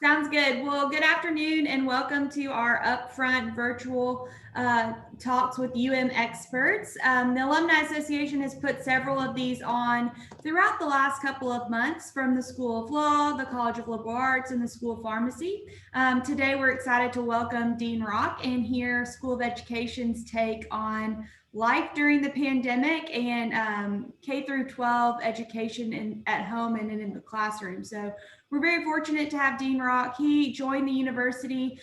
Sounds good. Well, good afternoon and welcome to our upfront virtual talks with experts. The Alumni Association has put several of these on throughout the last couple of months from the School of Law, the College of Liberal Arts, and the School of Pharmacy. Today, we're excited to welcome Dean Rock and hear School of Education's take on life during the pandemic and K through 12 education at home and in the classroom. So we're very fortunate to have Dean Rock. He joined the university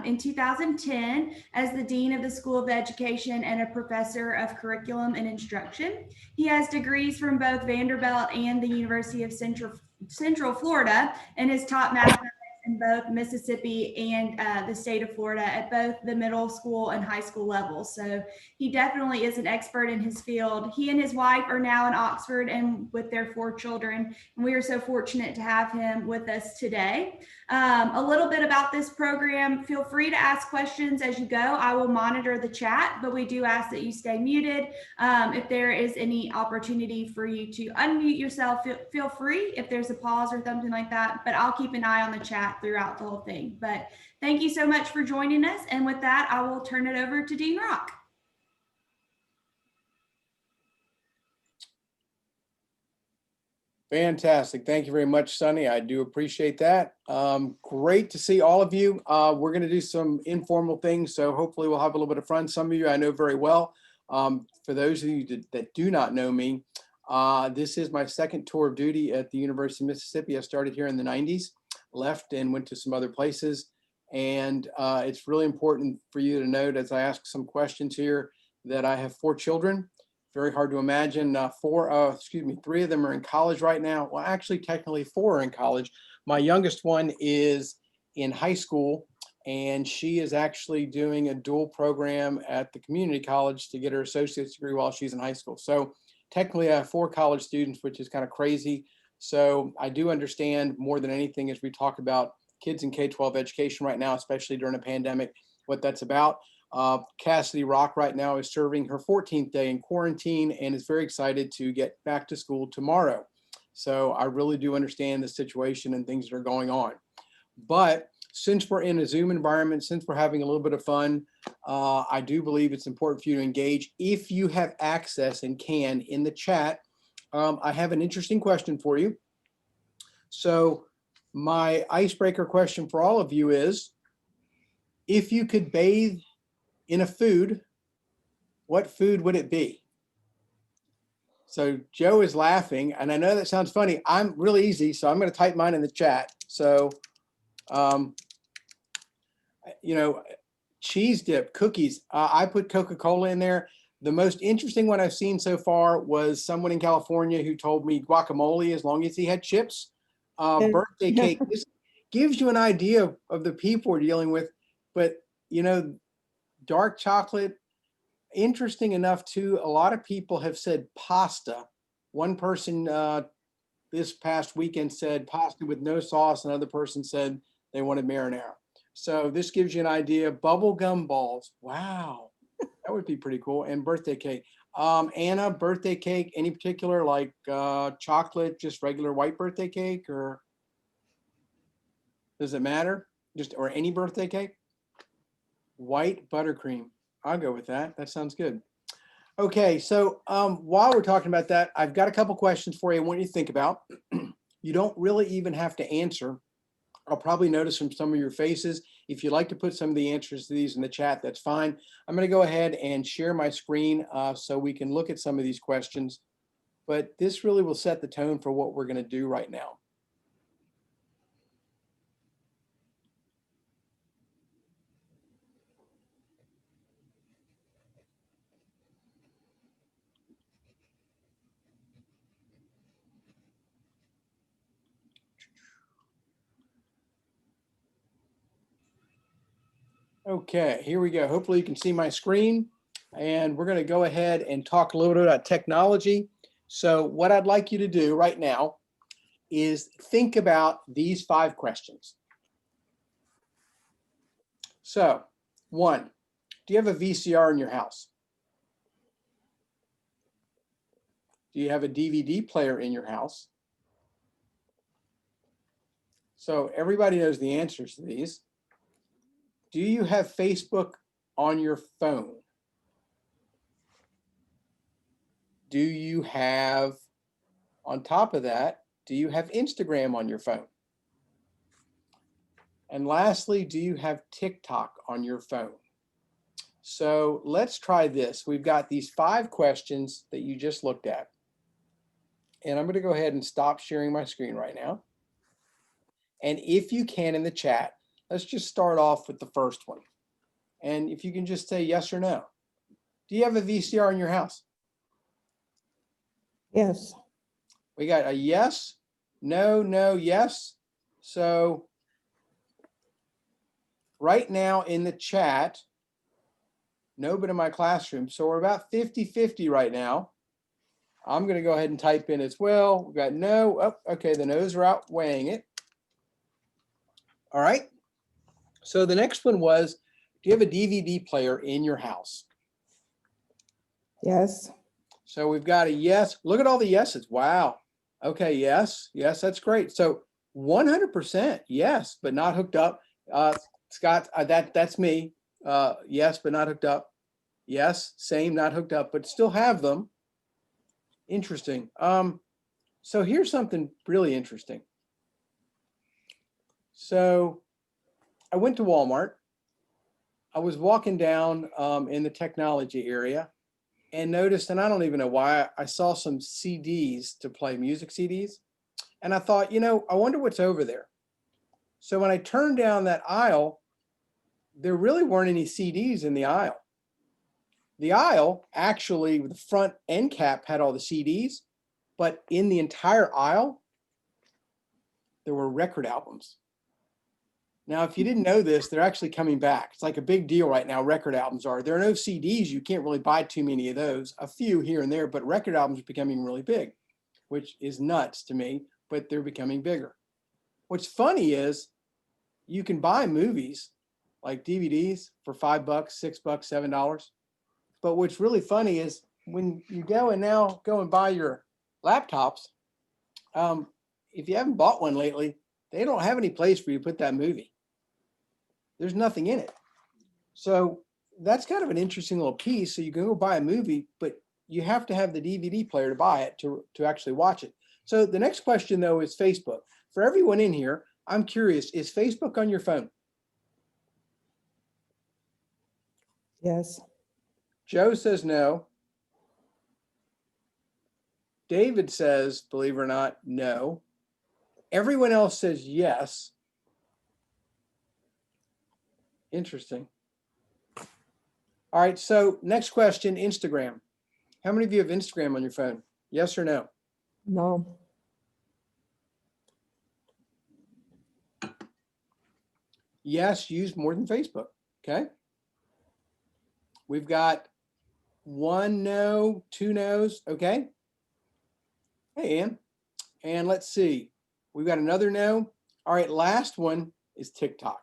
in 2010 as the Dean of the School of Education and a professor of curriculum and instruction. He has degrees from both Vanderbilt and the University of Central Florida and has taught mathematics in both Mississippi and the state of Florida at both the middle school and high school levels. So he definitely is an expert in his field. He and his wife are now in Oxford and with their 4 children. And we are so fortunate to have him with us today. A little bit about this program. Feel free to ask questions as you go. I will monitor the chat, but we do ask that you stay muted. If there is any opportunity for you to unmute yourself, feel free if there's a pause or something like that, but I'll keep an eye on the chat throughout the whole thing. But thank you so much for joining us. And with that, I will turn it over to Dean Rock. Fantastic. Thank you very much, Sunny. I do appreciate that. Great to see all of you. We're going to do some informal things, so hopefully we'll have a little bit of fun. Some of you I know very well. For those of you that do not know me, this is my second tour of duty at the University of Mississippi. I started here in the 90s, left and went to some other places. And it's really important for you to note as I ask some questions here that I have 4 children. Very hard to imagine. 3 of them are in college right now. Well, actually, technically 4 are in college. My youngest one is in high school, and she is actually doing a dual program at the community college to get her associate's degree while she's in high school. So technically I have 4 college students, which is kind of crazy. So I do understand more than anything as we talk about kids in K-12 education right now, especially during a pandemic, what that's about. Cassidy Rock right now is serving her 14th day in quarantine and is very excited to get back to school tomorrow. So I really do understand the situation and things that are going on. But since we're in a Zoom environment, since we're having a little bit of fun, I do believe it's important for you to engage. If you have access and can in the chat, I have an interesting question for you. So my icebreaker question for all of you is, if you could bathe in a food, what food would it be? So Joe is laughing, and I know that sounds funny. I'm really easy, so I'm going to type mine in the chat. So, cheese dip, cookies. I put Coca-Cola in there. The most interesting one I've seen so far was someone in California who told me guacamole as long as he had chips. Birthday cake. This gives you an idea of the people we're dealing with, but dark chocolate. Interesting enough too, a lot of people have said pasta. One person this past weekend said pasta with no sauce. Another person said they wanted marinara. So this gives you an idea. Bubblegum balls. Wow, that would be pretty cool. And birthday cake. Anna, birthday cake, any particular, like chocolate, just regular white birthday cake, or does it matter? Or any birthday cake? White buttercream. I'll go with that. That sounds good. Okay, so while we're talking about that, I've got a couple questions for you I want you to think about. You don't really even have to answer. I'll probably notice from some of your faces. If you'd like to put some of the answers to these in the chat, that's fine. I'm going to go ahead and share my screen so we can look at some of these questions. But this really will set the tone for what we're going to do right now. Okay, here we go. Hopefully you can see my screen, and we're going to go ahead and talk a little bit about technology. So what I'd like you to do right now is think about these 5 questions. So 1, do you have a VCR in your house? Do you have a DVD player in your house? So everybody knows the answers to these. Do you have Facebook on your phone? Do you have, on top of that, do you have Instagram on your phone? And lastly, do you have TikTok on your phone? So let's try this. We've got these 5 questions that you just looked at. And I'm going to go ahead and stop sharing my screen right now. And if you can in the chat, let's just start off with the first one. And if you can just say yes or no. Do you have a VCR in your house? Yes. We got a yes, no, no, yes. So right now in the chat, nobody in my classroom. So we're about 50-50 right now. I'm going to go ahead and type in as well. We've got no. Oh, okay, the no's are outweighing it. All right. So the next one was, do you have a DVD player in your house? Yes. So we've got a yes. Look at all the yeses. Wow. Okay, yes. Yes, that's great. So 100% yes, but not hooked up. Scott, that's me. Yes, but not hooked up. Yes, same, not hooked up, but still have them. Interesting. So here's something really interesting. So I went to Walmart. I was walking down in the technology area and noticed, and I don't even know why, I saw some CDs to play, music CDs. And I thought, I wonder what's over there. So when I turned down that aisle, there really weren't any CDs in the aisle. The aisle, actually, the front end cap had all the CDs, but in the entire aisle, there were record albums. Now, if you didn't know this, they're actually coming back. It's like a big deal right now, record albums are. There are no CDs. You can't really buy too many of those, a few here and there, but record albums are becoming really big, which is nuts to me, but they're becoming bigger. What's funny is you can buy movies like DVDs for $5, $6, $7. But what's really funny is when you go and buy your laptops, if you haven't bought one lately, they don't have any place for you to put that movie. There's nothing in it. So that's kind of an interesting little piece. So you can go buy a movie, but you have to have the DVD player to buy it to actually watch it. So the next question, though, is Facebook. For everyone in here, I'm curious, is Facebook on your phone? Yes. Joe says no. David says, believe it or not, no. Everyone else says yes. Interesting. All right, so next question, Instagram. How many of you have Instagram on your phone? Yes or no? No. Yes, used more than Facebook. Okay. We've got 1 no, 2 no's. Okay. Hey, Ann. And let's see. We've got another no. All right, last one is TikTok.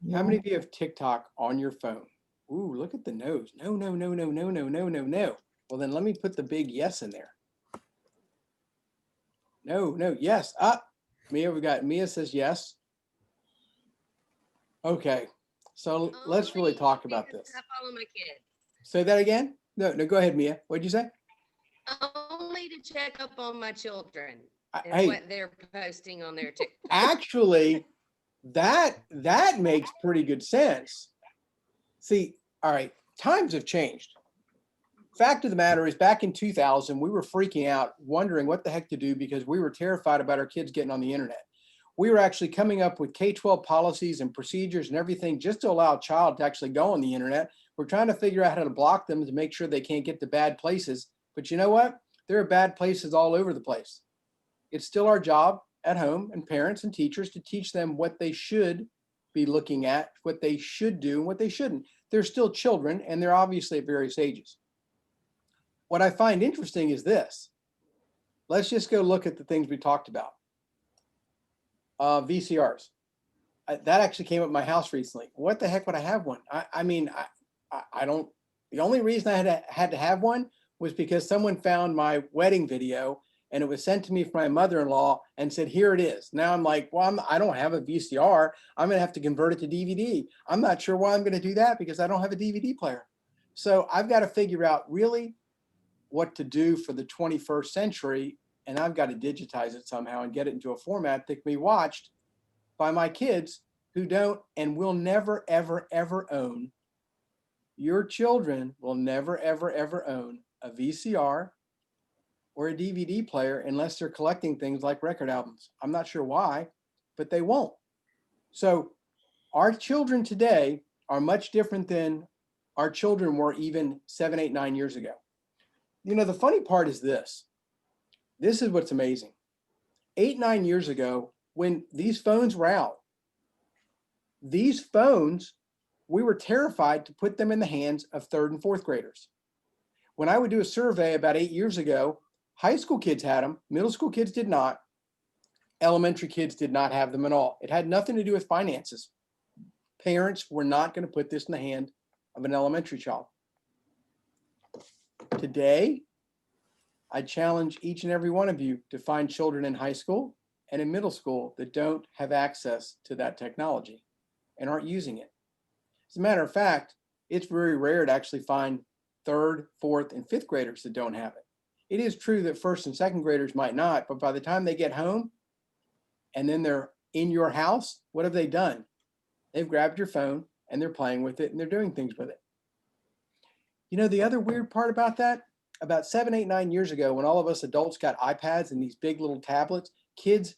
No. How many of you have TikTok on your phone? Ooh, look at the no's. No, no, no, no, no, no, no, no, no. Well, then let me put the big yes in there. No, no, yes. Mia says yes. Okay, so let's really talk about this. Follow my kids. Say that again? No, go ahead, Mia. What'd you say? Only to check up on my children and Hey, what they're posting on their TikTok. actually, that makes pretty good sense. See, all right, times have changed. Fact of the matter is, back in 2000, we were freaking out, wondering what the heck to do because we were terrified about our kids getting on the internet. We were actually coming up with K-12 policies and procedures and everything just to allow a child to actually go on the internet. We're trying to figure out how to block them to make sure they can't get to bad places. But you know what? There are bad places all over the place. It's still our job at home and parents and teachers to teach them what they should be looking at, what they should do and what they shouldn't. They're still children and they're obviously at various ages. What I find interesting is this. Let's just go look at the things we talked about. VCRs. That actually came up at my house recently. What the heck would I have one? I mean, I don't, the only reason I had to have one was because someone found my wedding video and it was sent to me from my mother-in-law and said, here it is. Now I'm like, well, I don't have a VCR. I'm going to have to convert it to DVD. I'm not sure why I'm going to do that because I don't have a DVD player. So I've got to figure out really what to do for the 21st century. And I've got to digitize it somehow and get it into a format that can be watched by my kids who don't and will never, ever, ever own. Your children will never, ever, ever own a VCR or a DVD player unless they're collecting things like record albums. I'm not sure why, but they won't. So our children today are much different than our children were even 7, 8, 9 years ago. You know, the funny part is this. This is what's amazing. 8, 9 years ago, when these phones were out, these phones, we were terrified to put them in the hands of 3rd and 4th graders. When I would do a survey about 8 years ago, high school kids had them, middle school kids did not, elementary kids did not have them at all. It had nothing to do with finances. Parents were not going to put this in the hand of an elementary child. Today, I challenge each and every one of you to find children in high school and in middle school that don't have access to that technology and aren't using it. As a matter of fact, it's very rare to actually find 3rd, 4th, and 5th graders that don't have it. It is true that 1st and 2nd graders might not, but by the time they get home and then they're in your house, what have they done? They've grabbed your phone and they're playing with it and they're doing things with it. You know, the other weird part about that, about 7, 8, 9 years ago, when all of us adults got iPads and these big little tablets, kids,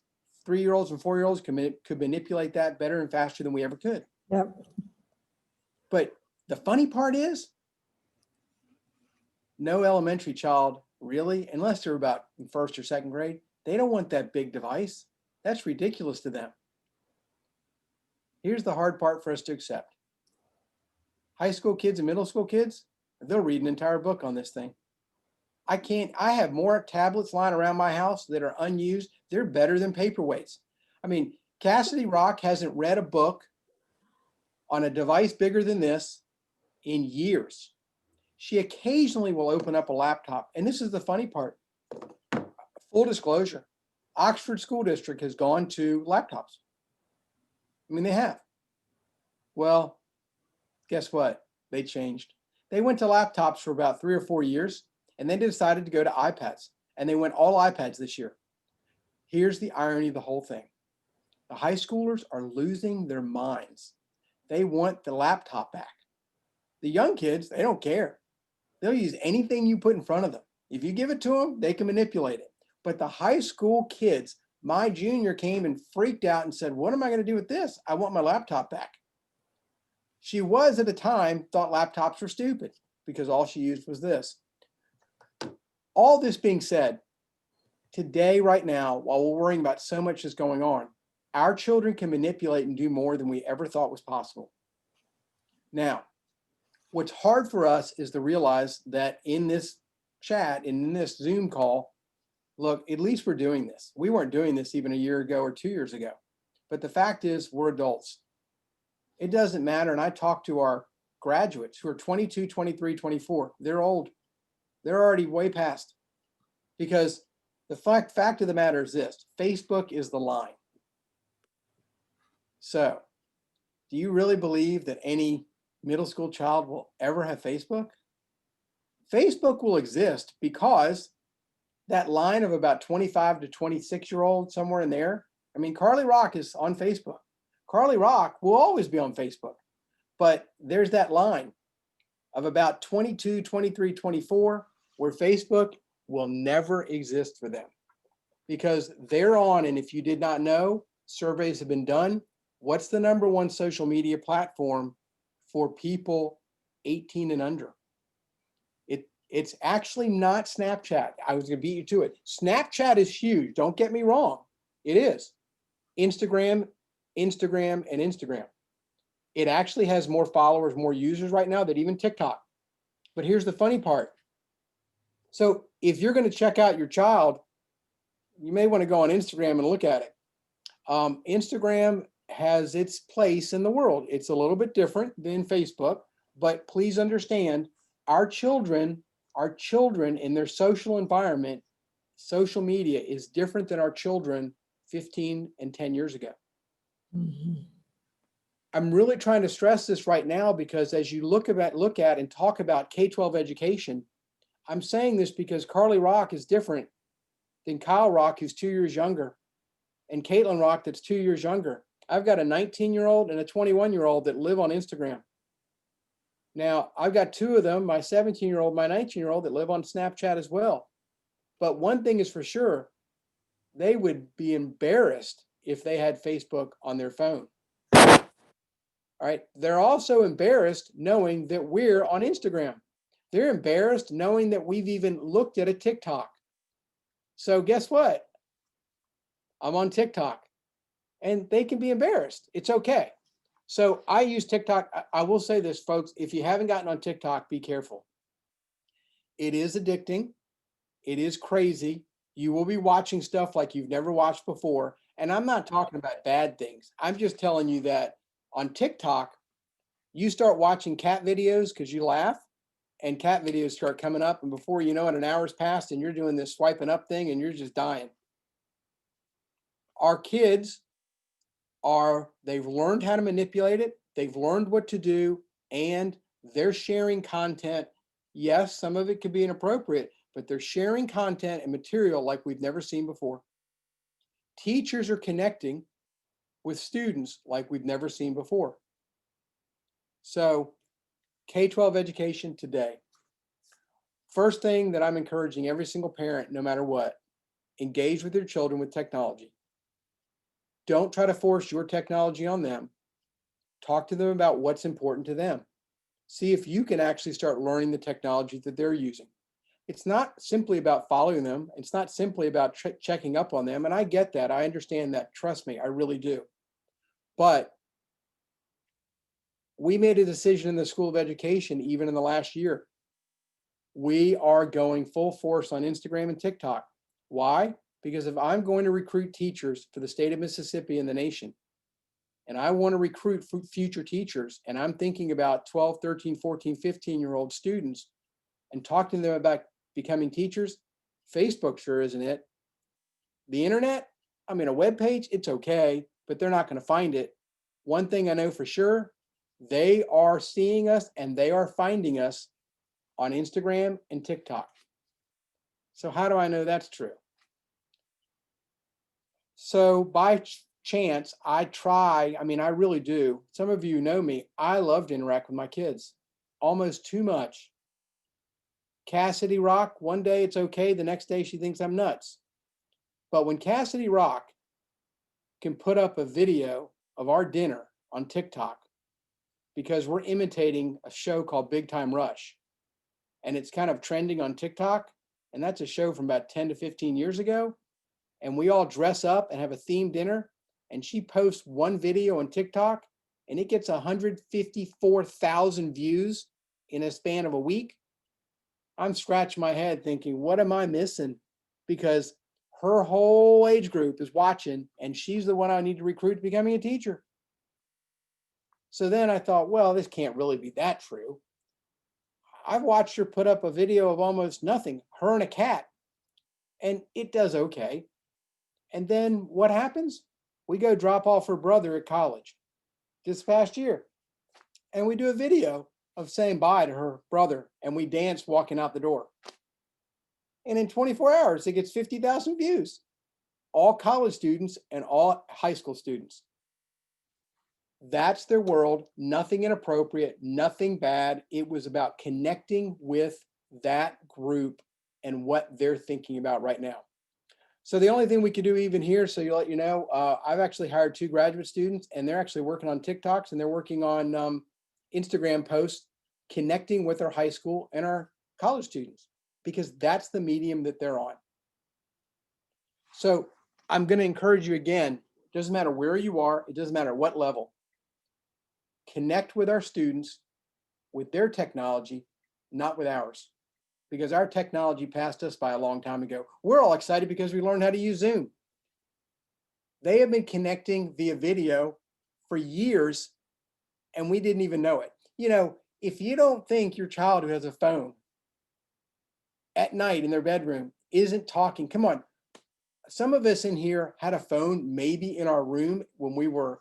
3-year-olds and 4-year-olds could manipulate that better and faster than we ever could. Yep. But the funny part is, no elementary child really, unless they're about in 1st or 2nd grade, they don't want that big device. That's ridiculous to them. Here's the hard part for us to accept. High school kids and middle school kids, they'll read an entire book on this thing. I have more tablets lying around my house that are unused. They're better than paperweights. I mean, Cassidy Rock hasn't read a book on a device bigger than this in years. She occasionally will open up a laptop. And this is the funny part. Full disclosure, Oxford School District has gone to laptops. I mean, they have. Well, guess what? They changed. They went to laptops for about 3 or 4 years, and then they decided to go to iPads. And they went all iPads this year. Here's the irony of the whole thing. The high schoolers are losing their minds. They want the laptop back. The young kids, they don't care. They'll use anything you put in front of them. If you give it to them, they can manipulate it. But the high school kids, my junior came and freaked out and said, what am I going to do with this? I want my laptop back. She was at the time thought laptops were stupid because all she used was this. All this being said, today, right now, while we're worrying about so much that's going on, our children can manipulate and do more than we ever thought was possible. Now, what's hard for us is to realize that in this chat, in this Zoom call, look, at least we're doing this. We weren't doing this even a year ago or 2 years ago. But the fact is, we're adults. It doesn't matter. And I talk to our graduates who are 22, 23, 24. They're old. They're already way past. Because the fact of the matter is this, Facebook is the line. So, do you really believe that any middle school child will ever have Facebook? Facebook will exist because that line of about 25 to 26-year-old, somewhere in there. I mean, Carly Rock is on Facebook. Carly Rock will always be on Facebook. But there's that line of about 22, 23, 24, where Facebook will never exist for them. Because they're on, and if you did not know, surveys have been done. What's the #1 social media platform for people 18 and under? It's actually not Snapchat. I was going to beat you to it. Snapchat is huge. Don't get me wrong. It is. Instagram, and Instagram. It actually has more followers, more users right now than even TikTok. But here's the funny part. So if you're going to check out your child, you may want to go on Instagram and look at it. Instagram has its place in the world. It's a little bit different than Facebook, but please understand, our children in their social environment social media is different than our children 15 and 10 years ago. Mhm. I'm really trying to stress this right now because as you look at and talk about K-12 education, I'm saying this because Carly Rock is different than Kyle Rock, who's 2 years younger, and Caitlin Rock, that's 2 years younger. I've got a 19-year-old and a 21-year-old that live on Instagram. Now, I've got two of them, my 17-year-old, my 19-year-old, that live on Snapchat as well. But one thing is for sure, they would be embarrassed if they had Facebook on their phone. All right. They're also embarrassed knowing that we're on Instagram. They're embarrassed knowing that we've even looked at a TikTok. So guess what? I'm on TikTok and they can be embarrassed. It's okay. So I use TikTok. I will say this, folks, if you haven't gotten on TikTok, be careful. It is addicting. It is crazy. You will be watching stuff like you've never watched before. And I'm not talking about bad things. I'm just telling you that on TikTok, you start watching cat videos because you laugh and cat videos start coming up. And before you know it, an hour's passed and you're doing this swiping up thing and you're just dying. Our kids they've learned how to manipulate it. They've learned what to do and they're sharing content. Yes, some of it could be inappropriate, but they're sharing content and material like we've never seen before. Teachers are connecting with students like we've never seen before. So K-12 education today. First thing that I'm encouraging every single parent, no matter what, engage with your children with technology. Don't try to force your technology on them. Talk to them about what's important to them. See if you can actually start learning the technology that they're using. It's not simply about following them. It's not simply about checking up on them. And I get that. I understand that. Trust me, I really do. But we made a decision in the School of Education, even in the last year. We are going full force on Instagram and TikTok. Why? Because if I'm going to recruit teachers for the state of Mississippi and the nation, and I want to recruit future teachers, and I'm thinking about 12, 13, 14, 15-year-old students and talking to them about becoming teachers, Facebook sure isn't it. The internet, I mean, a web page, it's okay, but they're not going to find it. One thing I know for sure, they are seeing us and they are finding us on Instagram and TikTok. So how do I know that's true? So by chance, I really do. Some of you know me. I love to interact with my kids, almost too much. Cassidy Rock, one day it's okay. The next day she thinks I'm nuts. But when Cassidy Rock can put up a video of our dinner on TikTok because we're imitating a show called Big Time Rush, and it's kind of trending on TikTok, and that's a show from about 10 to 15 years ago, and we all dress up and have a themed dinner, and she posts one video on TikTok, and it gets 154,000 views in a span of a week. I'm scratching my head thinking, what am I missing? Because her whole age group is watching, and she's the one I need to recruit to becoming a teacher. So then I thought, well, this can't really be that true. I've watched her put up a video of almost nothing, her and a cat, and it does okay. And then what happens? We go drop off her brother at college this past year, and we do a video of saying bye to her brother, and we dance walking out the door. And in 24 hours, it gets 50,000 views. All college students and all high school students. That's their world, nothing inappropriate, nothing bad. It was about connecting with that group and what they're thinking about right now. So the only thing we could do even here, so you let you know, I've actually hired 2 graduate students and they're actually working on TikToks and they're working on Instagram posts, connecting with our high school and our college students, because that's the medium that they're on. So I'm going to encourage you again, doesn't matter where you are, it doesn't matter what level. Connect with our students with their technology, not with ours, because our technology passed us by a long time ago. We're all excited because we learned how to use Zoom. They have been connecting via video for years and we didn't even know it. You know, if you don't think your child who has a phone at night in their bedroom isn't talking. Come on. Some of us in here had a phone maybe in our room when we were,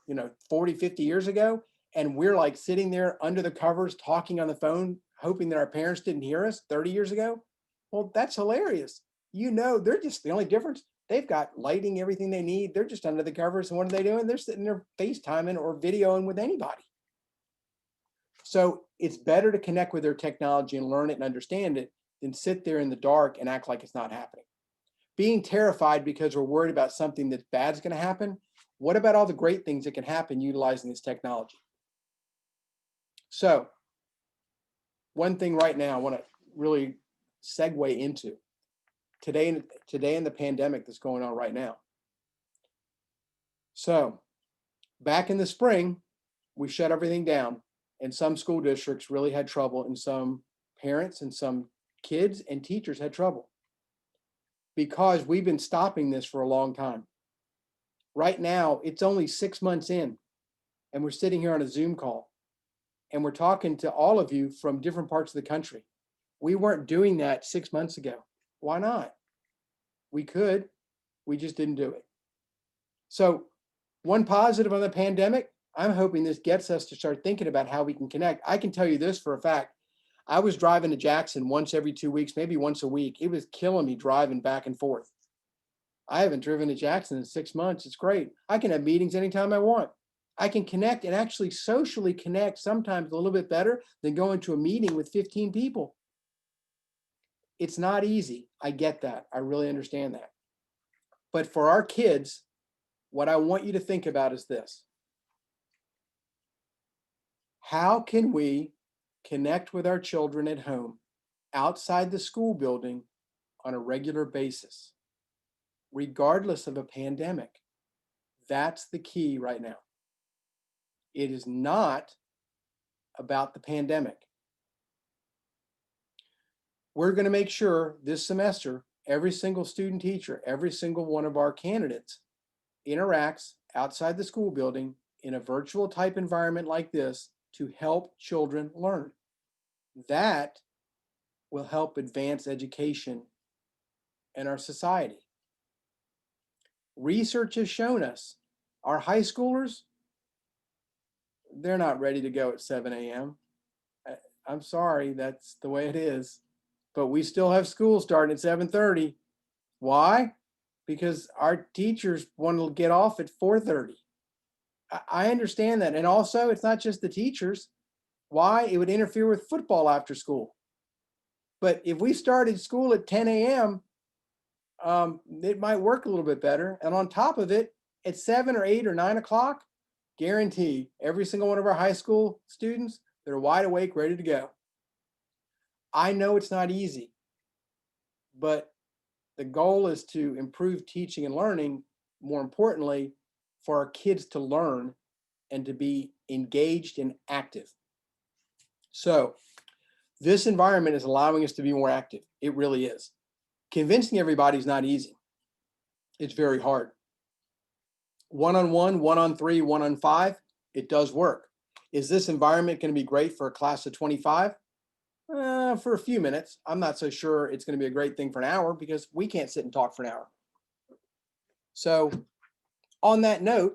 40, 50 years ago. And we're like sitting there under the covers talking on the phone, hoping that our parents didn't hear us 30 years ago. Well, that's hilarious. They're just the only difference. They've got lighting, everything they need. They're just under the covers. And what are they doing? They're sitting there FaceTiming or videoing with anybody. So it's better to connect with their technology and learn it and understand it than sit there in the dark and act like it's not happening. Being terrified because we're worried about something that's bad is going to happen. What about all the great things that can happen utilizing this technology? So one thing right now I want to really segue into today in the pandemic that's going on right now. So back in the spring, we shut everything down, and some school districts really had trouble, and some parents and some kids and teachers had trouble because we've been stopping this for a long time. Right now, it's only 6 months in, and we're sitting here on a Zoom call, and we're talking to all of you from different parts of the country. We weren't doing that 6 months ago. Why not? We could, we just didn't do it. So one positive on the pandemic, I'm hoping this gets us to start thinking about how we can connect. I can tell you this for a fact. I was driving to Jackson once every 2 weeks, maybe once a week. It was killing me driving back and forth. I haven't driven to Jackson in 6 months. It's great. I can have meetings anytime I want. I can connect and actually socially connect sometimes a little bit better than going to a meeting with 15 people. It's not easy. I get that. I really understand that. But for our kids, what I want you to think about is this. How can we connect with our children at home outside the school building on a regular basis, regardless of a pandemic? That's the key right now. It is not about the pandemic. We're going to make sure this semester, every single student teacher, every single one of our candidates interacts outside the school building in a virtual type environment like this to help children learn. That will help advance education in our society. Research has shown us our high schoolers, they're not ready to go at 7 a.m. I'm sorry, that's the way it is. But we still have school starting at 7:30. Why? Because our teachers want to get off at 4:30. I understand that. And also, it's not just the teachers. Why? It would interfere with football after school. But if we started school at 10 a.m., it might work a little bit better. And on top of it, at 7 or 8 or 9 o'clock, guarantee every single one of our high school students, they're wide awake, ready to go. I know it's not easy, but the goal is to improve teaching and learning, more importantly, for our kids to learn and to be engaged and active. So this environment is allowing us to be more active. It really is. Convincing everybody is not easy. It's very hard. One-on-one, one-on-three, one-on-five, it does work. Is this environment going to be great for a class of 25? For a few minutes. I'm not so sure it's going to be a great thing for an hour because we can't sit and talk for an hour. So on that note,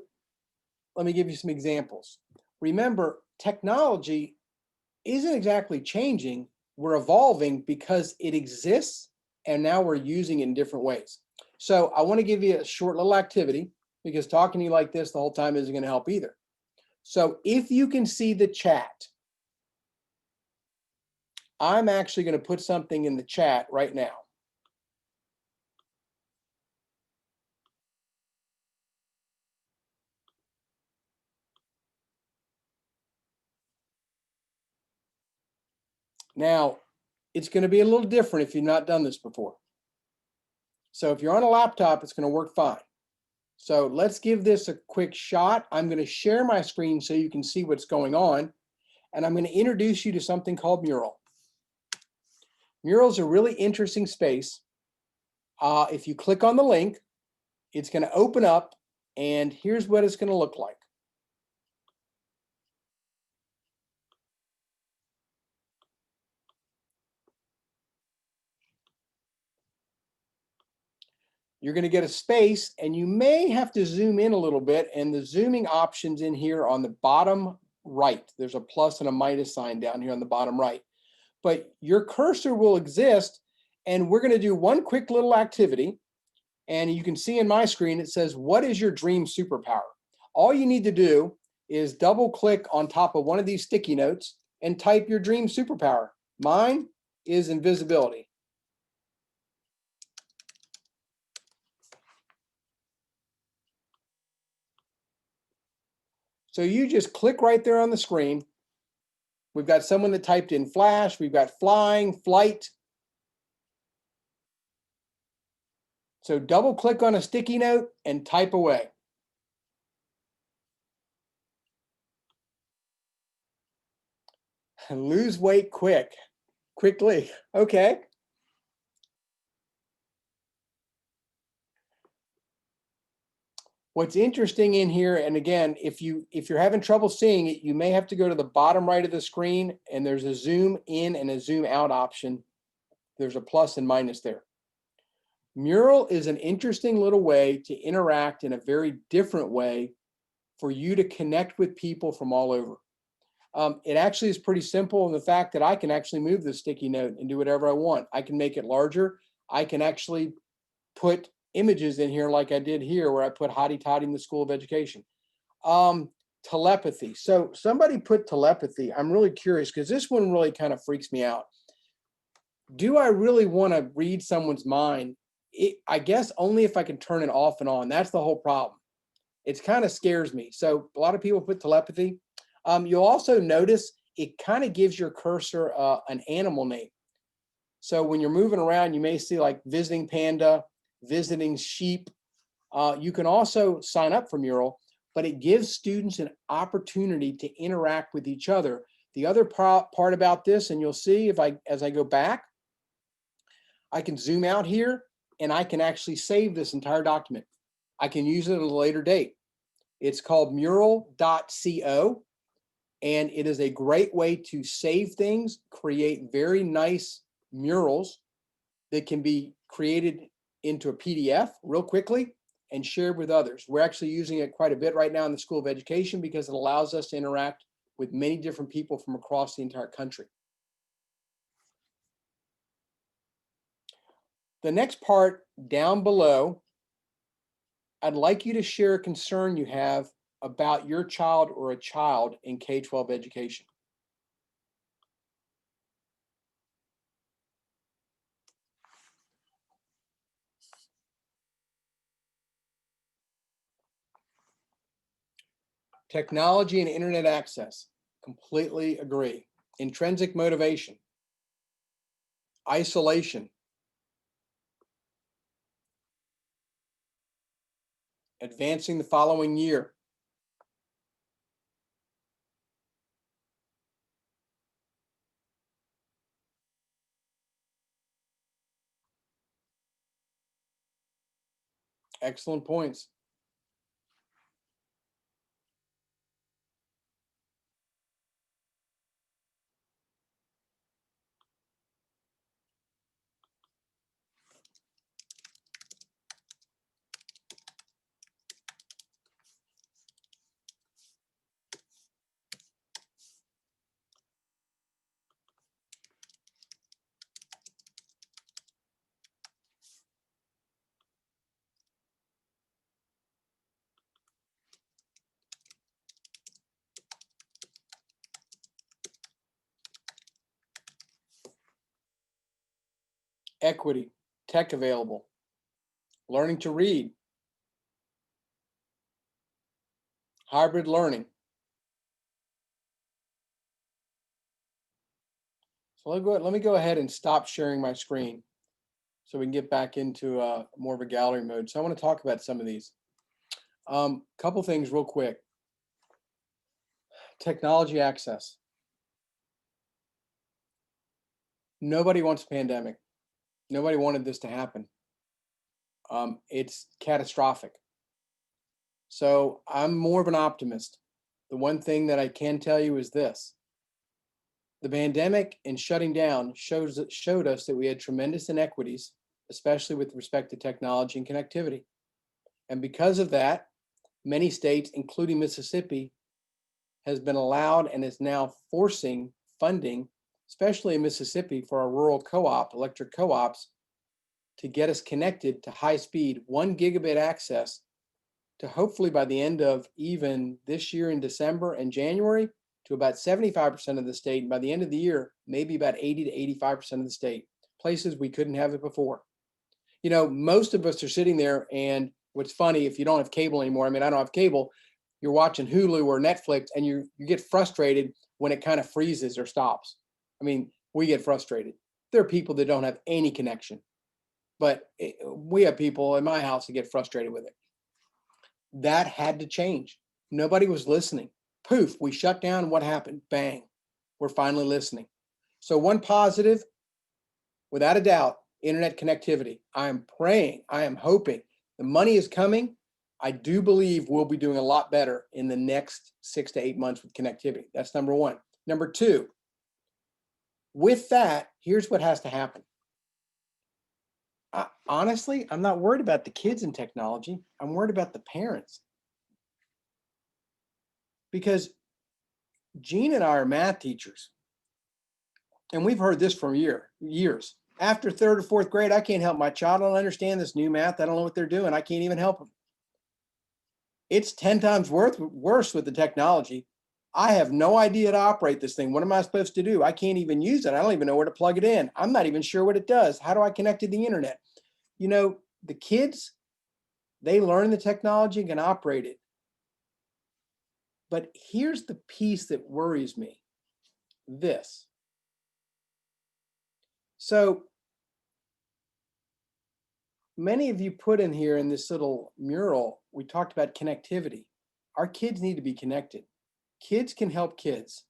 let me give you some examples. Remember, technology isn't exactly changing. We're evolving because it exists and now we're using it in different ways. So I want to give you a short little activity because talking to you like this the whole time isn't going to help either. So if you can see the chat, I'm actually going to put something in the chat right now. Now, it's going to be a little different if you've not done this before. So if you're on a laptop, it's going to work fine. So let's give this a quick shot. I'm going to share my screen so you can see what's going on. And I'm going to introduce you to something called Mural. Mural is a really interesting space. If you click on the link, it's going to open up and here's what it's going to look like. You're going to get a space, and you may have to zoom in a little bit, and the zooming options in here on the bottom right. There's a plus and a minus sign down here on the bottom right. But your cursor will exist, and we're going to do one quick little activity. And you can see in my screen, it says, what is your dream superpower? All you need to do is double click on top of one of these sticky notes and type your dream superpower. Mine is invisibility. So you just click right there on the screen. We've got someone that typed in flash. We've got flying, flight. So double click on a sticky note and type away. Lose weight quickly. Okay. What's interesting in here, and again, if you're having trouble seeing it, you may have to go to the bottom right of the screen, and there's a zoom in and a zoom out option. There's a plus and minus there. Mural is an interesting little way to interact in a very different way for you to connect with people from all over. It actually is pretty simple in the fact that I can actually move the sticky note and do whatever I want. I can make it larger. I can actually put images in here like I did here, where I put Hotty Toddy in the School of Education. Telepathy. So somebody put telepathy. I'm really curious because this one really kind of freaks me out. Do I really want to read someone's mind? I guess only if I can turn it off and on. That's the whole problem. It kind of scares me. So a lot of people put telepathy. You'll also notice it kind of gives your cursor an animal name. So when you're moving around, you may see like visiting panda, visiting sheep. You can also sign up for Mural, but it gives students an opportunity to interact with each other. The other part about this, and you'll see as I go back, I can zoom out here and I can actually save this entire document. I can use it at a later date. It's called mural.co, and it is a great way to save things, create very nice murals that can be created into a PDF real quickly and shared with others. We're actually using it quite a bit right now in the School of Education because it allows us to interact with many different people from across the entire country. The next part down below, I'd like you to share a concern you have about your child or a child in K-12 education. Technology and internet access, completely agree. Intrinsic motivation, isolation, advancing the following year. Excellent points. Equity, tech available, learning to read, hybrid learning. So let me go ahead and stop sharing my screen so we can get back into more of a gallery mode. So I want to talk about some of these. Couple things real quick. Technology access. Nobody wants a pandemic. Nobody wanted this to happen. It's catastrophic. So I'm more of an optimist. The one thing that I can tell you is this. The pandemic and shutting down showed us that we had tremendous inequities especially with respect to technology and connectivity. And because of that, many states, including Mississippi, has been allowed and is now forcing funding, especially in Mississippi, for our rural co-op, electric co-ops, to get us connected to high-speed 1 gigabit access to hopefully by the end of even this year in December and January to about 75% of the state. And by the end of the year, maybe about 80 to 85% of the state, places we couldn't have it before. You know, most of us are sitting there, and what's funny, if you don't have cable anymore, I mean, I don't have cable, you're watching Hulu or Netflix and you get frustrated when it kind of freezes or stops. I mean, we get frustrated. There are people that don't have any connection, but we have people in my house that get frustrated with it. That had to change. Nobody was listening. Poof, we shut down. What happened? Bang, we're finally listening. So one positive, without a doubt, internet connectivity. I am praying, I am hoping the money is coming. I do believe we'll be doing a lot better in the next 6 to 8 months with connectivity. That's number one. Number two, with that, here's what has to happen. Honestly, I'm not worried about the kids and technology. I'm worried about the parents. Because Gene and I are math teachers. And we've heard this for years. After third or fourth grade, I can't help my child. I don't understand this new math. I don't know what they're doing. I can't even help them. It's 10 times worse with the technology. I have no idea how to operate this thing. What am I supposed to do? I can't even use it. I don't even know where to plug it in. I'm not even sure what it does. How do I connect to the internet? You know, the kids, they learn the technology and can operate it. But here's the piece that worries me. This. So many of you put in here in this little mural, we talked about connectivity. Our kids need to be connected. Kids can help kids.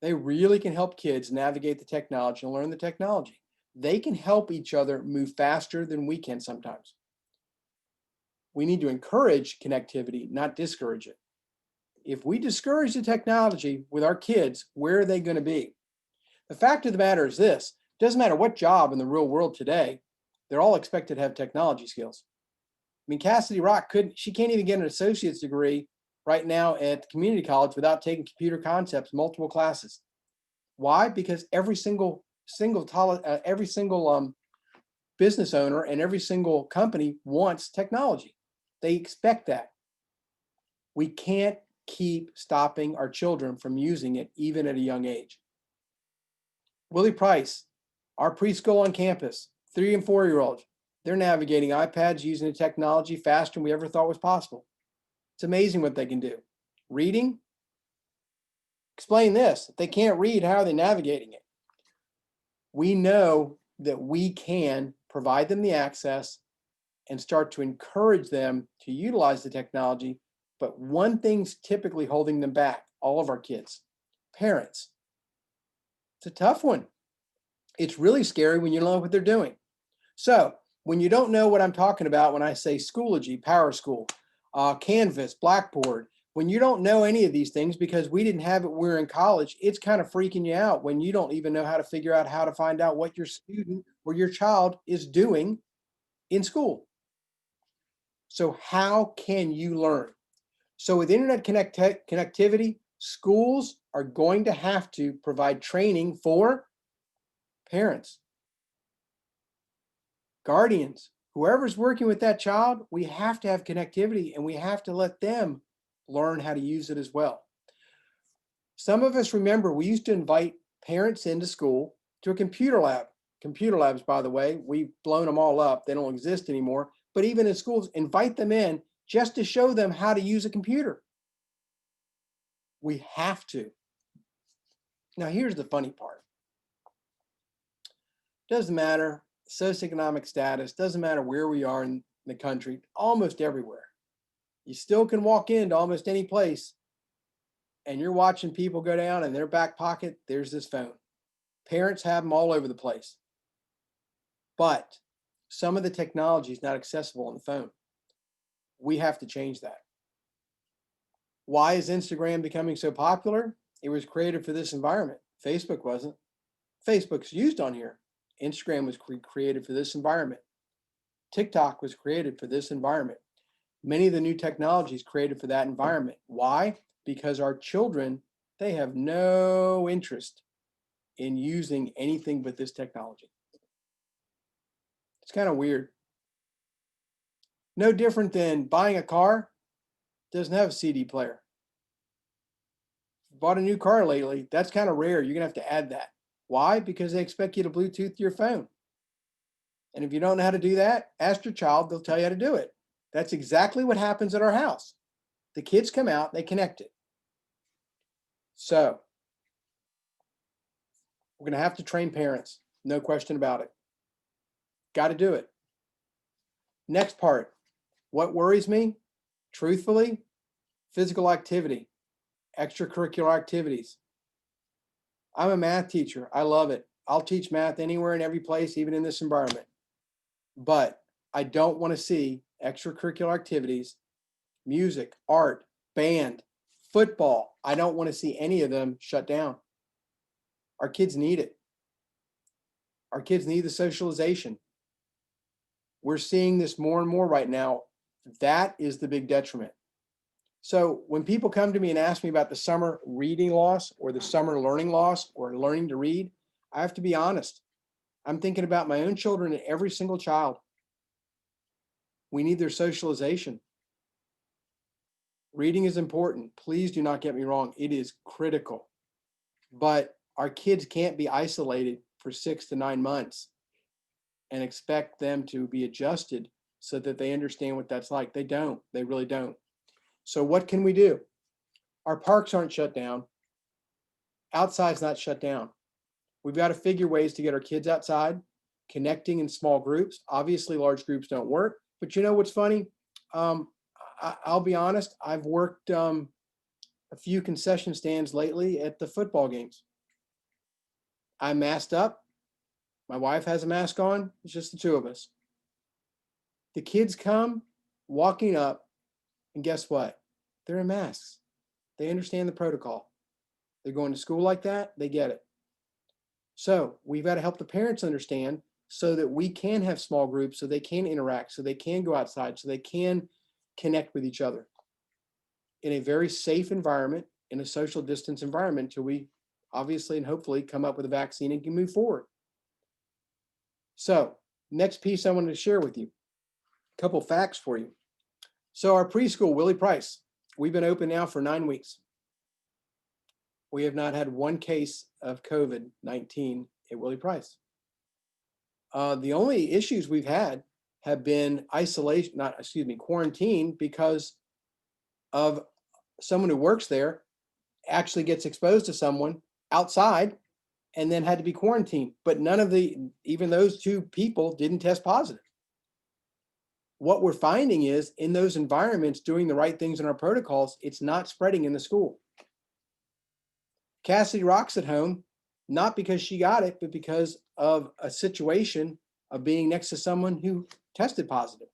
They really can help kids navigate the technology and learn the technology. They can help each other move faster than we can sometimes. We need to encourage connectivity, not discourage it. If we discourage the technology with our kids, where are they going to be? The fact of the matter is this: it doesn't matter what job in the real world today, they're all expected to have technology skills. I mean, Cassidy Rock she can't even get an associate's degree right now at the community college without taking computer concepts, multiple classes. Why? Because every single business owner and every single company wants technology. They expect that. We can't keep stopping our children from using it, even at a young age. Willie Price, our preschool on campus, 3 and 4-year-olds, they're navigating iPads using the technology faster than we ever thought was possible. It's amazing what they can do. Reading? Explain this. If they can't read, how are they navigating it? We know that we can provide them the access and start to encourage them to utilize the technology. But one thing's typically holding them back, all of our kids, parents. It's a tough one. It's really scary when you don't know what they're doing. So when you don't know what I'm talking about when I say Schoology, Power School, Canvas, Blackboard, when you don't know any of these things because we didn't have it when we were in college, it's kind of freaking you out when you don't even know how to figure out how to find out what your student or your child is doing in school. So how can you learn? So with internet connectivity, schools are going to have to provide training for parents, guardians, whoever's working with that child. We have to have connectivity and we have to let them learn how to use it as well. Some of us remember we used to invite parents into school to a computer lab. Computer labs, by the way, we've blown them all up. They don't exist anymore. But even in schools, invite them in just to show them how to use a computer. We have to. Now, here's the funny part. Doesn't matter socioeconomic status, doesn't matter where we are in the country, almost everywhere. You still can walk into almost any place and you're watching people go down in their back pocket, there's this phone. Parents have them all over the place. But some of the technology is not accessible on the phone. We have to change that. Why is Instagram becoming so popular? It was created for this environment. Facebook wasn't. Facebook's used on here. Instagram was created for this environment. TikTok was created for this environment. Many of the new technologies created for that environment. Why? Because our children, they have no interest in using anything but this technology. It's kind of weird. No different than buying a car, doesn't have a CD player. Bought a new car lately, that's kind of rare. You're gonna have to add that. Why? Because they expect you to Bluetooth your phone. And if you don't know how to do that, ask your child, they'll tell you how to do it. That's exactly what happens at our house. The kids come out, they connect it. So we're gonna have to train parents, no question about it. Got to do it. Next part, what worries me? Truthfully, physical activity, extracurricular activities. I'm a math teacher. I love it. I'll teach math anywhere and every place, even in this environment. But I don't want to see extracurricular activities, music, art, band, football. I don't want to see any of them shut down. Our kids need it. Our kids need the socialization. We're seeing this more and more right now. That is the big detriment. So when people come to me and ask me about the summer reading loss or the summer learning loss or learning to read, I have to be honest. I'm thinking about my own children and every single child. We need their socialization. Reading is important. Please do not get me wrong. It is critical. But our kids can't be isolated for 6 to 9 months and expect them to be adjusted so that they understand what that's like. They don't. They really don't. So what can we do? Our parks aren't shut down. Outside's not shut down. We've got to figure ways to get our kids outside, connecting in small groups. Obviously, large groups don't work. But you know what's funny? I'll be honest. I've worked a few concession stands lately at the football games. I'm masked up. My wife has a mask on. It's just the two of us. The kids come walking up, and guess what? They're in masks. They understand the protocol. They're going to school like that. They get it. So we've got to help the parents understand so that we can have small groups, so they can interact, so they can go outside, so they can connect with each other in a very safe environment, in a social distance environment, until we obviously and hopefully come up with a vaccine and can move forward. So next piece I wanted to share with you, a couple facts for you. So our preschool, Willie Price, we've been open now for 9 weeks. We have not had one case of COVID-19 at Willie Price. The only issues we've had have been quarantine, because of someone who works there actually gets exposed to someone outside and then had to be quarantined. But even those two people didn't test positive. What we're finding is in those environments, doing the right things in our protocols, it's not spreading in the school. Cassidy rocks at home, not because she got it, but because of a situation of being next to someone who tested positive.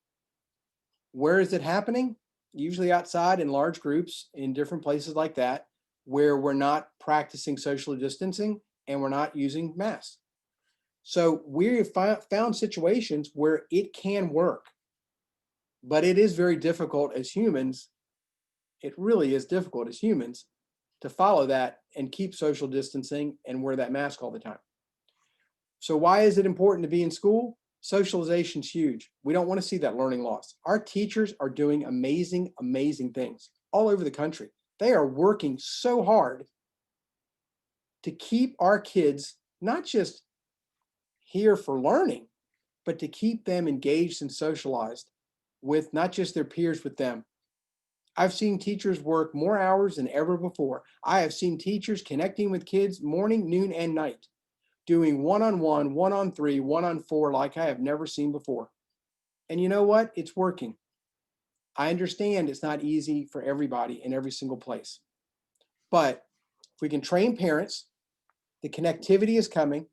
Where is it happening? Usually outside in large groups in different places like that, where we're not practicing social distancing and we're not using masks. So we've found situations where it can work, but it is very difficult as humans. It really is difficult as humans to follow that and keep social distancing and wear that mask all the time. So why is it important to be in school? Socialization's huge. We don't want to see that learning loss. Our teachers are doing amazing, amazing things all over the country. They are working so hard to keep our kids not just here for learning, but to keep them engaged and socialized with not just their peers, with them. I've seen teachers work more hours than ever before. I have seen teachers connecting with kids morning, noon, and night, doing one-on-one, one-on-three, one-on-four like I have never seen before. And you know what? It's working. I understand it's not easy for everybody in every single place. But if we can train parents, the connectivity is coming.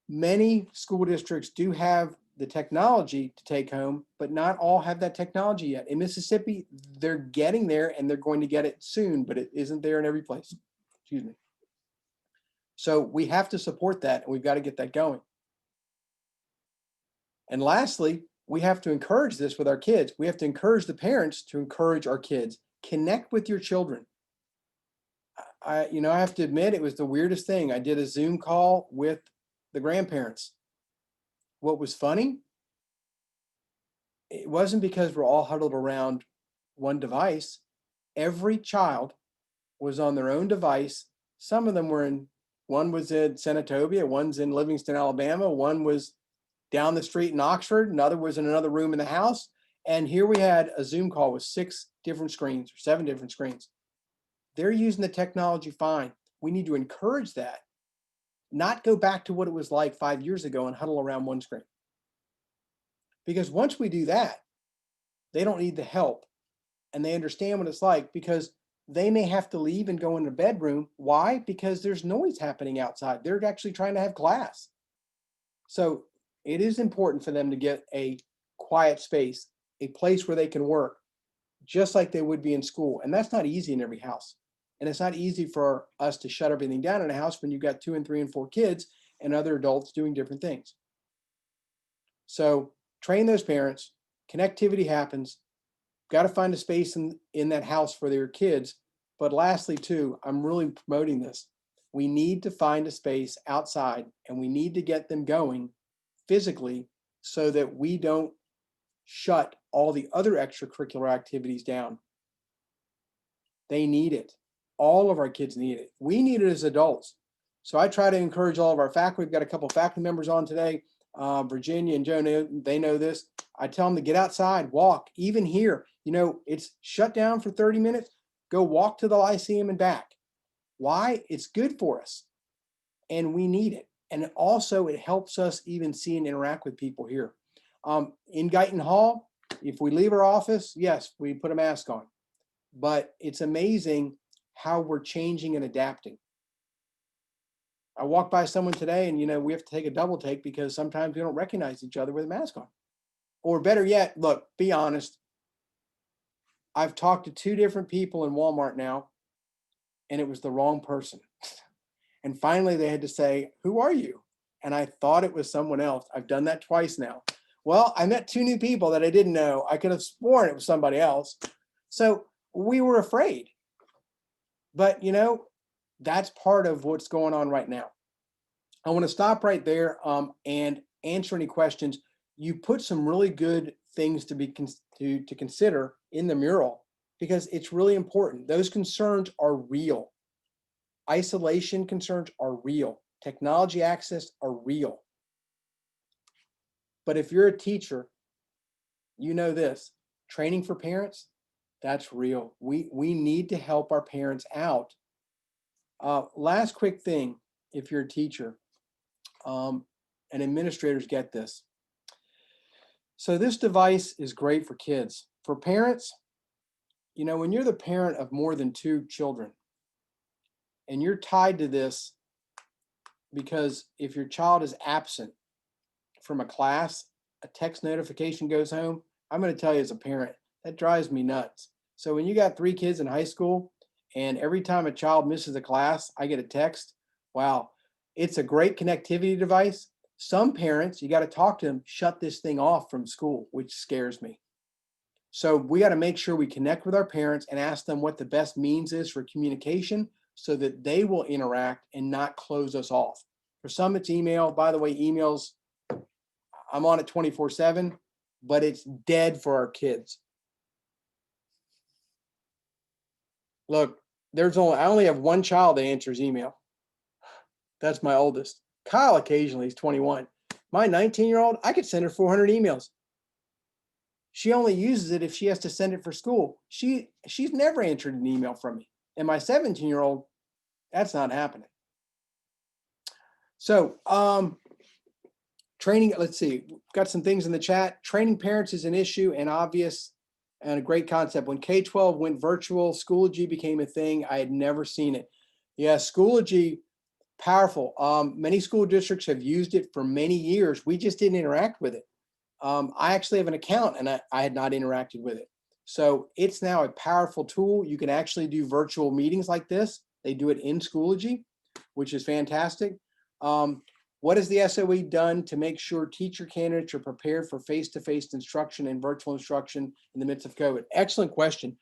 Many school districts do have the technology to take home, but not all have that technology yet. In Mississippi, they're getting there and they're going to get it soon, but it isn't there in every place. Excuse me. So we have to support that, and we've got to get that going. And lastly, we have to encourage this with our kids. We have to encourage the parents to encourage our kids. Connect with your children. I have to admit, it was the weirdest thing. I did a Zoom call with the grandparents. What was funny, it wasn't because we're all huddled around one device. Every child was on their own device. Some of them one was in Senatobia, one's in Livingston, Alabama, one was down the street in Oxford, another was in another room in the house. And here we had a Zoom call with 6 different screens or 7 different screens. They're using the technology fine. We need to encourage that, not go back to what it was like 5 years ago and huddle around one screen. Because once we do that, they don't need the help and they understand what it's like, because they may have to leave and go in the bedroom. Why? Because there's noise happening outside. They're actually trying to have class. So it is important for them to get a quiet space, a place where they can work, just like they would be in school. And that's not easy in every house. And it's not easy for us to shut everything down in a house when you've got 2 and 3 and 4 kids and other adults doing different things. So train those parents. Connectivity happens. Got to find a space in that house for their kids. But lastly, too, I'm really promoting this. We need to find a space outside, and we need to get them going physically so that we don't shut all the other extracurricular activities down. They need it. All of our kids need it. We need it as adults. So I try to encourage all of our faculty. We've got a couple of faculty members on today. Virginia and Joe, they know this. I tell them to get outside, walk, even here. It's shut down for 30 minutes. Go walk to the Lyceum and back. Why? It's good for us. And we need it. And also it helps us even see and interact with people here. In Guyton Hall, if we leave our office, yes, we put a mask on. But it's amazing how we're changing and adapting. I walked by someone today and, we have to take a double take because sometimes we don't recognize each other with a mask on. Or better yet, look, be honest. I've talked to 2 different people in Walmart now, and it was the wrong person. And finally they had to say, "Who are you?" And I thought it was someone else. I've done that twice now. Well, I met 2 new people that I didn't know. I could have sworn it was somebody else. So we were afraid. But, that's part of what's going on right now. I want to stop right there and answer any questions. You put some really good things to consider in the mural, because it's really important. Those concerns are real. Isolation concerns are real. Technology access are real. But if you're a teacher, you know this. Training for parents, that's real. We need to help our parents out. Last quick thing, if you're a teacher, and administrators get this. So this device is great for kids. For parents, when you're the parent of more than 2 children, and you're tied to this, because if your child is absent from a class, a text notification goes home. I'm going to tell you, as a parent, that drives me nuts. So when you got 3 kids in high school, and every time a child misses a class, I get a text. Wow, it's a great connectivity device. Some parents, you got to talk to them, shut this thing off from school, which scares me. So we got to make sure we connect with our parents and ask them what the best means is for communication, so that they will interact and not close us off. For some, it's email. By the way, emails, I'm on it 24/7, but it's dead for our kids. Look, I only have 1 child that answers email. That's my oldest. Kyle occasionally, he's 21. My 19-year-old, I could send her 400 emails. She only uses it if she has to send it for school. She's never answered an email from me. And my 17-year-old, that's not happening. So training, let's see, got some things in the chat. Training parents is an issue and obvious and a great concept. When K-12 went virtual, Schoology became a thing. I had never seen it. Yeah, Schoology, powerful. Many school districts have used it for many years. We just didn't interact with it. I actually have an account and I had not interacted with it. So it's now a powerful tool. You can actually do virtual meetings like this. They do it in Schoology. which is fantastic. What has the SOE done to make sure teacher candidates are prepared for face-to-face instruction and virtual instruction in the midst of COVID? Excellent question.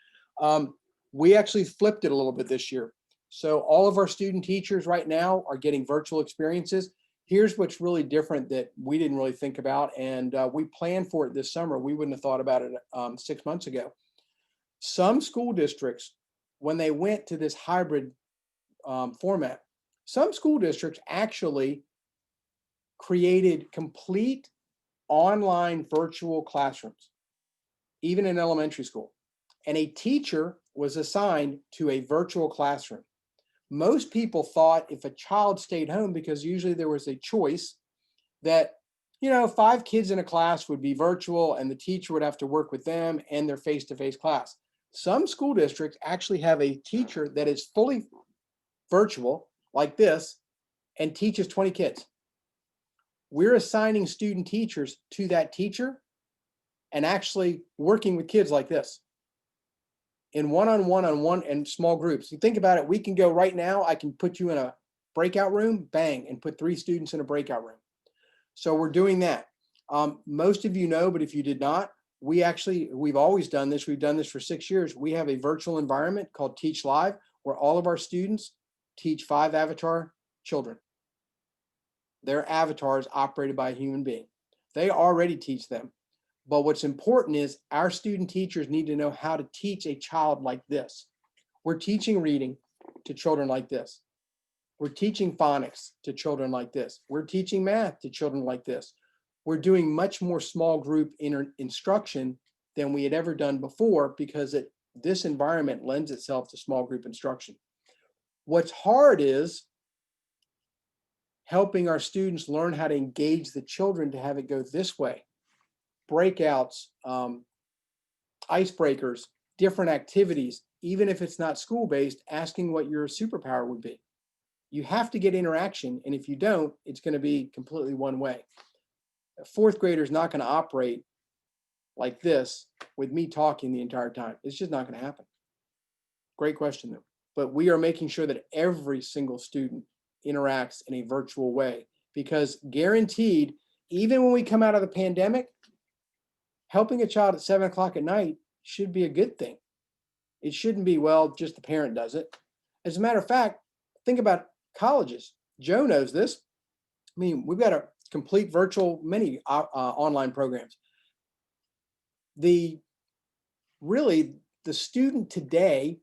We actually flipped it a little bit this year. So all of our student teachers right now are getting virtual experiences. Here's what's really different that we didn't really think about, and we planned for it this summer. We wouldn't have thought about it 6 months ago. Some school districts, when they went to this hybrid format, some school districts actually created complete online virtual classrooms, even in elementary school. And a teacher was assigned to a virtual classroom. Most people thought if a child stayed home, because usually there was a choice that, 5 kids in a class would be virtual and the teacher would have to work with them and their face-to-face class. Some school districts actually have a teacher that is fully virtual like this and teaches 20 kids. We're assigning student teachers to that teacher and actually working with kids like this in one-on-one and small groups. You think about it, we can go right now, I can put you in a breakout room, bang, and put 3 students in a breakout room. So we're doing that. Most of you know, but if you did not, we've always done this. We've done this for 6 years. We have a virtual environment called Teach Live, where all of our students teach 5 avatar children. Their avatars operated by a human being. They already teach them. But what's important is our student teachers need to know how to teach a child like this. We're teaching reading to children like this. We're teaching phonics to children like this. We're teaching math to children like this. We're doing much more small group instruction than we had ever done before because this environment lends itself to small group instruction. What's hard is helping our students learn how to engage the children to have it go this way. Breakouts, icebreakers, different activities, even if it's not school-based, asking what your superpower would be. You have to get interaction, and if you don't, it's going to be completely one way. A 4th grader is not going to operate like this with me talking the entire time. It's just not going to happen. Great question, though. But we are making sure that every single student interacts in a virtual way, because guaranteed, even when we come out of the pandemic, helping a child at 7 o'clock at night should be a good thing. It shouldn't be, well, just the parent does it. As a matter of fact, think about colleges. Joe knows this. I mean, we've got a complete virtual many online programs. The student today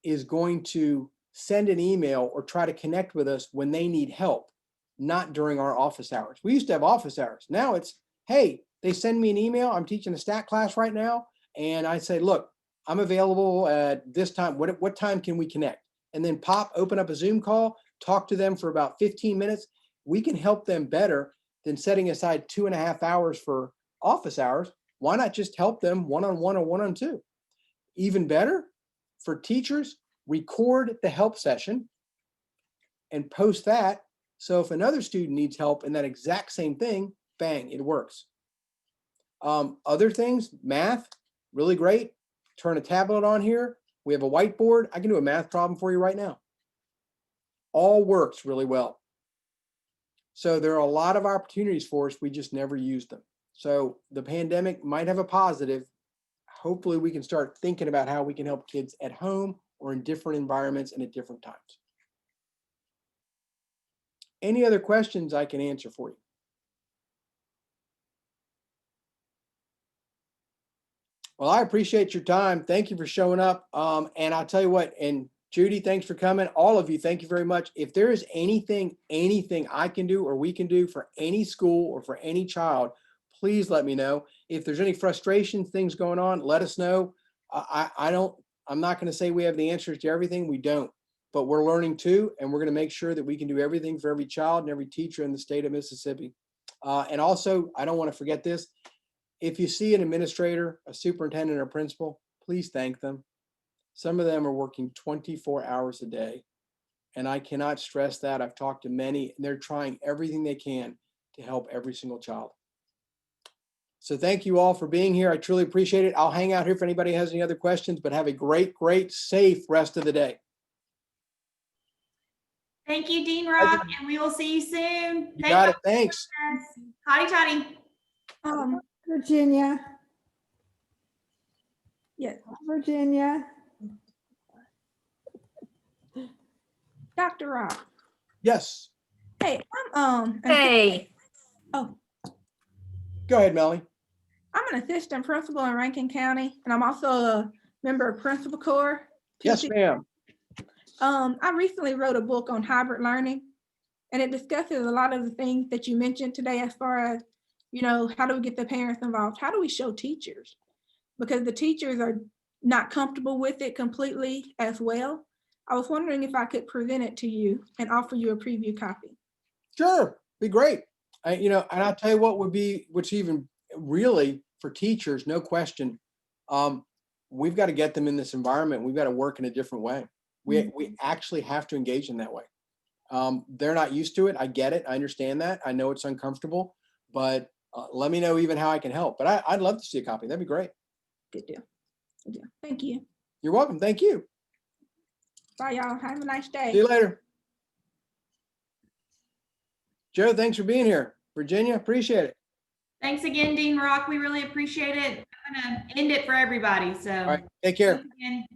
is going to send an email or try to connect with us when they need help, not during our office hours. We used to have office hours. Now it's, hey, they send me an email. I'm teaching a stat class right now. And I say, look, I'm available at this time. What time can we connect? And then open up a Zoom call, talk to them for about 15 minutes. We can help them better than setting aside 2.5 hours for office hours. Why not just help them one-on-one or one-on-two? Even better, for teachers, record the help session and post that. So if another student needs help in that exact same thing, bang, it works. Other things, math, really great. Turn a tablet on here. We have a whiteboard. I can do a math problem for you right now. All works really well. So there are a lot of opportunities for us. We just never use them. So the pandemic might have a positive. Hopefully we can start thinking about how we can help kids at home or in different environments and at different times. Any other questions I can answer for you? Well, I appreciate your time. Thank you for showing up. And I'll tell you what, and Judy, thanks for coming. All of you, thank you very much. If there is anything I can do or we can do for any school or for any child, please let me know. If there's any frustration, things going on, let us know. I'm not going to say we have the answers to everything. We don't, but we're learning too. And we're going to make sure that we can do everything for every child and every teacher in the state of Mississippi. And also, I don't want to forget this. If you see an administrator, a superintendent, or principal, please thank them. Some of them are working 24 hours a day, and I cannot stress that. I've talked to many, and they're trying everything they can to help every single child. So thank you all for being here. I truly appreciate it. I'll hang out here if anybody has any other questions, but have a great, safe rest of the day. Thank you, Dean Rock, and we will see you soon. You got it. Thanks. Hotty toddy. Virginia. Yes, Virginia. Dr. Rock. Yes. Hey, Hey, oh, Go ahead, Melanie. I'm an assistant principal in Rankin County, and I'm also a member of Principal Corps. Yes, ma'am. I recently wrote a book on hybrid learning, and it discusses a lot of the things that you mentioned today as far as, how do we get the parents involved? How do we show teachers? Because the teachers are not comfortable with it completely as well. I was wondering if I could present it to you and offer you a preview copy. Sure, be great. And I'll tell you what's even really for teachers, no question. We've got to get them in this environment. We've got to work in a different way. We actually have to engage in that way. They're not used to it. I get it. I understand that. I know it's uncomfortable, but let me know even how I can help. But I'd love to see a copy. That'd be great. Good deal. Good deal. Thank you. You're welcome. Thank you. Bye, y'all. Have a nice day. See you later. Joe, thanks for being here. Virginia, appreciate it. Thanks again, Dean Rock. We really appreciate it. I'm gonna end it for everybody. So All right, take care. thanks again.